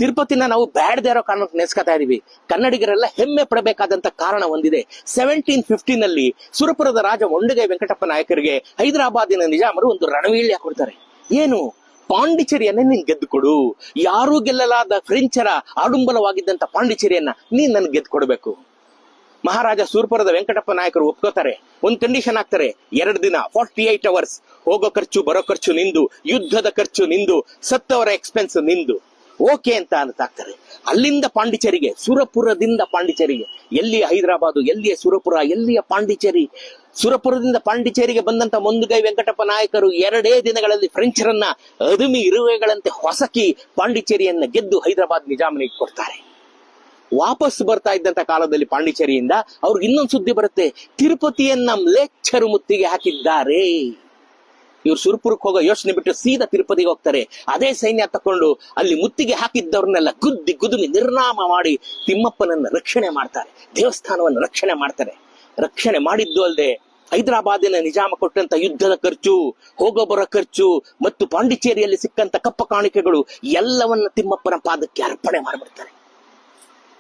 ತಿರುಪತಿನ ನಾವು ಬ್ಯಾಡದೇ ಇರೋ ಕಾರಣಕ್ಕೆ ನೆನೆಸ್ಕೊತಾ ಇದೀವಿ. ಕನ್ನಡಿಗರೆಲ್ಲ ಹೆಮ್ಮೆ ಪಡಬೇಕಾದಂತ ಕಾರಣ ಒಂದಿದೆ. 1750 ಸುರಪುರದ ರಾಜ ಮೊಂಡಗೈ ವೆಂಕಟಪ್ಪ ನಾಯಕರಿಗೆ ಹೈದರಾಬಾದಿನ ನಿಜಾಮರು ಒಂದು ರಣವೀಳ್ಯ ಕೊಡ್ತಾರೆ. ಏನು? ಪಾಂಡಿಚೇರಿಯನ್ನೇ ನೀನ್ ಗೆದ್ದು ಕೊಡು, ಯಾರೂ ಗೆಲ್ಲಲಾದ ಫ್ರೆಂಚರ ಆಡುಂಬಲವಾಗಿದ್ದಂತ ಪಾಂಡಿಚೇರಿಯನ್ನ ನೀನ್ ನನ್ಗೆ ಗೆದ್ದು ಕೊಡ್ಬೇಕು. ಮಹಾರಾಜ ಸುರಪುರದ ವೆಂಕಟಪ್ಪ ನಾಯಕರು ಒಪ್ಕೋತಾರೆ. ಒಂದ್ ಕಂಡೀಷನ್ ಹಾಕ್ತಾರೆ, 2 ದಿನ 48 ಅವರ್ಸ್, ಹೋಗೋ ಖರ್ಚು ಬರೋ ಖರ್ಚು ನಿಂದು, ಯುದ್ಧದ ಖರ್ಚು ನಿಂದು, ಸತ್ತವರ ಎಕ್ಸ್ಪೆನ್ಸ್ ನಿಂದು. ಓಕೆ ಅಂತ ಅಂತಾಕ್ತಾರೆ. ಅಲ್ಲಿಂದ ಪಾಂಡಿಚೇರಿಗೆ, ಸುರಪುರದಿಂದ ಪಾಂಡಿಚೇರಿಗೆ, ಎಲ್ಲಿಯ ಹೈದರಾಬಾದು, ಎಲ್ಲಿಯ ಸುರಪುರ, ಎಲ್ಲಿಯ ಪಾಂಡಿಚೇರಿ. ಸುರಪುರದಿಂದ ಪಾಂಡಿಚೇರಿಗೆ ಬಂದಂತ ಮೊಂಡಗೈ ವೆಂಕಟಪ್ಪ ನಾಯಕರು 2 ದಿನಗಳಲ್ಲಿ ಫ್ರೆಂಚರನ್ನ ಅದುಮಿ ಇರುವೆಗಳಂತೆ ಹೊಸಕಿ ಪಾಂಡಿಚೇರಿಯನ್ನ ಗೆದ್ದು ಹೈದರಾಬಾದ್ ನಿಜಾಮನಿಗೆ ಕೊಡ್ತಾರೆ. ವಾಪಸ್ ಬರ್ತಾ ಇದ್ದಂತ ಕಾಲದಲ್ಲಿ ಪಾಂಡಿಚೇರಿಯಿಂದ ಅವ್ರಿಗೆ ಇನ್ನೊಂದು ಸುದ್ದಿ ಬರುತ್ತೆ, ತಿರುಪತಿಯನ್ನ ಮ್ಲೇಚ್ಛರು ಮುತ್ತಿಗೆ ಹಾಕಿದ್ದಾರೆ. ಇವ್ರು ಸುರಪುರಕ್ಕೆ ಹೋಗೋ ಯೋಚನೆ ಬಿಟ್ಟು ಸೀದಾ ತಿರುಪತಿಗೆ ಹೋಗ್ತಾರೆ. ಅದೇ ಸೈನ್ಯ ತಕೊಂಡು ಅಲ್ಲಿ ಮುತ್ತಿಗೆ ಹಾಕಿದ್ದವ್ರನ್ನೆಲ್ಲ ಗುದ್ದಿ ಗುದುಮಿ ನಿರ್ನಾಮ ಮಾಡಿ ತಿಮ್ಮಪ್ಪನನ್ನ ರಕ್ಷಣೆ ಮಾಡ್ತಾರೆ, ದೇವಸ್ಥಾನವನ್ನು ರಕ್ಷಣೆ ಮಾಡ್ತಾರೆ. ರಕ್ಷಣೆ ಮಾಡಿದ್ದು ಅಲ್ಲದೆ ಹೈದರಾಬಾದಿನ ನಿಜಾಮ ಕೊಟ್ಟಂತ ಯುದ್ಧದ ಖರ್ಚು, ಹೋಗೋ ಬರೋ ಖರ್ಚು ಮತ್ತು ಪಾಂಡಿಚೇರಿಯಲ್ಲಿ ಸಿಕ್ಕಂತ ಕಪ್ಪ ಕಾಣಿಕೆಗಳು ಎಲ್ಲವನ್ನ ತಿಮ್ಮಪ್ಪನ ಪಾದಕ್ಕೆ ಅರ್ಪಣೆ ಮಾಡಿಬಿಡ್ತಾರೆ.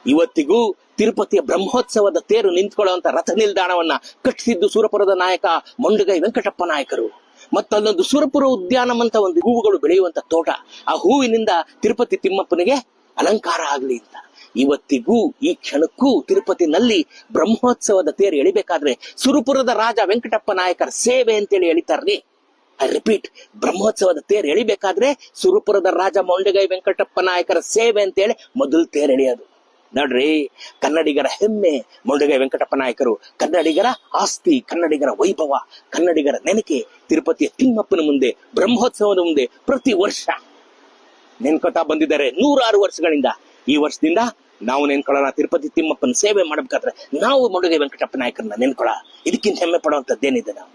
ಇವತ್ತಿಗೂ ತಿರುಪತಿಯ ಬ್ರಹ್ಮೋತ್ಸವದ ತೇರು ನಿಂತ್ಕೊಳ್ಳುವಂತ ರಥ ನಿಲ್ದಾಣವನ್ನ ಕಟ್ಟಿಸಿದ್ದು ಸುರಪುರದ ನಾಯಕ ಮೊಂಡಗೈ ವೆಂಕಟಪ್ಪ ನಾಯಕರು. ಮತ್ತಲ್ಲೊಂದು ಸುರಪುರ ಉದ್ಯಾನಂ ಅಂತ ಒಂದು ಹೂವುಗಳು ಬೆಳೆಯುವಂತ ತೋಟ, ಆ ಹೂವಿನಿಂದ ತಿರುಪತಿ ತಿಮ್ಮಪ್ಪನಿಗೆ ಅಲಂಕಾರ ಆಗ್ಲಿ ಅಂತ. ಇವತ್ತಿಗೂ ಈ ಕ್ಷಣಕ್ಕೂ ತಿರುಪತಿನಲ್ಲಿ ಬ್ರಹ್ಮೋತ್ಸವದ ತೇರು ಎಳಿಬೇಕಾದ್ರೆ ಸುರಪುರದ ರಾಜ ವೆಂಕಟಪ್ಪ ನಾಯಕರ ಸೇವೆ ಅಂತೇಳಿ ಎಳಿತಾರ್ರಿ. ಐ ರಿಪೀಟ್, ಬ್ರಹ್ಮೋತ್ಸವದ ತೇರು ಎಳಿಬೇಕಾದ್ರೆ ಸುರಪುರದ ರಾಜ ಮೊಂಡಗೈ ವೆಂಕಟಪ್ಪ ನಾಯಕರ ಸೇವೆ ಅಂತೇಳಿ ಮೊದಲು ತೇರು ಎಳೆಯೋದು. ನೋಡ್ರಿ, ಕನ್ನಡಿಗರ ಹೆಮ್ಮೆ ಮೊಂಡಗೈ ವೆಂಕಟಪ್ಪ ನಾಯಕರು, ಕನ್ನಡಿಗರ ಆಸ್ತಿ, ಕನ್ನಡಿಗರ ವೈಭವ, ಕನ್ನಡಿಗರ ನೆನಕೆ ತಿರುಪತಿಯ ತಿಮ್ಮಪ್ಪನ ಮುಂದೆ, ಬ್ರಹ್ಮೋತ್ಸವದ ಮುಂದೆ ಪ್ರತಿ ವರ್ಷ ನೆನ್ಕೋತಾ ಬಂದಿದ್ದಾರೆ 106 ವರ್ಷಗಳಿಂದ. ಈ ವರ್ಷದಿಂದ ನಾವು ನೆನ್ಕೊಳ್ಳೋಣ, ತಿರುಪತಿ ತಿಮ್ಮಪ್ಪನ ಸೇವೆ ಮಾಡ್ಬೇಕಾದ್ರೆ ನಾವು ಮೊಂಡಗೈ ವೆಂಕಟಪ್ಪ ನಾಯಕರನ್ನ ನೆನ್ಕೊಳ್ಳ. ಇದಕ್ಕಿಂತ ಹೆಮ್ಮೆ ಪಡುವಂತದ್ದೇನಿದೆ ನಾವು?